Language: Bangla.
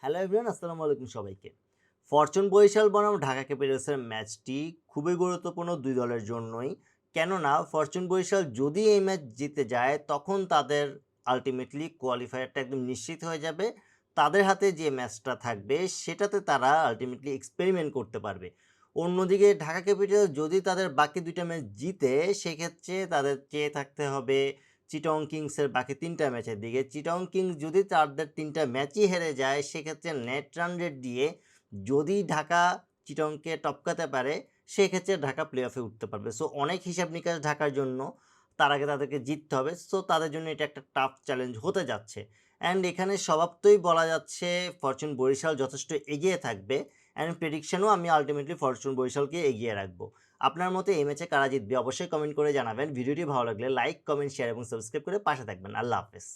হ্যালো এভরিওয়ান, আসসালামু আলাইকুম সবাইকে। ফরচুন বরিশাল বনাম ঢাকা ক্যাপিটালসের ম্যাচটি খুবই গুরুত্বপূর্ণ দুই দলের জন্যই। কেননা ফরচুন বরিশাল যদি এই ম্যাচ জিতে যায় তখন তাদের আল্টিমেটলি কোয়ালিফায়ারটা একদম নিশ্চিত হয়ে যাবে। তাদের হাতে যে ম্যাচটা থাকবে সেটাতে তারা আল্টিমেটলি এক্সপেরিমেন্ট করতে পারবে। অন্যদিকে ঢাকা ক্যাপিটাল যদি তাদের বাকি দুইটা ম্যাচ জিতে সেক্ষেত্রে তাদের চেয়ে থাকতে হবে চিটং কিংসের বাকি ৩টা ম্যাচের দিকে। চিটং কিংস যদি তাদের ৩টা ম্যাচই হেরে যায় সেক্ষেত্রে নেট রান রেট দিয়ে যদি ঢাকা চিটংকে টপকাতে পারে সেক্ষেত্রে ঢাকা প্লে অফে উঠতে পারবে। সো অনেক হিসাব নিকাশ ঢাকার জন্য, তার আগে তাদেরকে জিততে হবে। সো তাদের জন্য এটা একটা টাফ চ্যালেঞ্জ হতে যাচ্ছে। অ্যান্ড এখানে স্বভাবতই বলা যাচ্ছে ফরচুন বরিশাল যথেষ্ট এগিয়ে থাকবে। অ্যান্ড প্রেডিকশনও আমি আলটিমেটলি ফরচুন বরিশালকে এগিয়ে রাখবো। আপনার মতে এই ম্যাচে কারা জিতবে অবশ্যই কমেন্ট করে জানাবেন। ভিডিওটি ভালো লাগলে লাইক, কমেন্ট, শেয়ার এবং সাবস্ক্রাইব করে পাশে থাকবেন। আল্লাহ হাফেজ।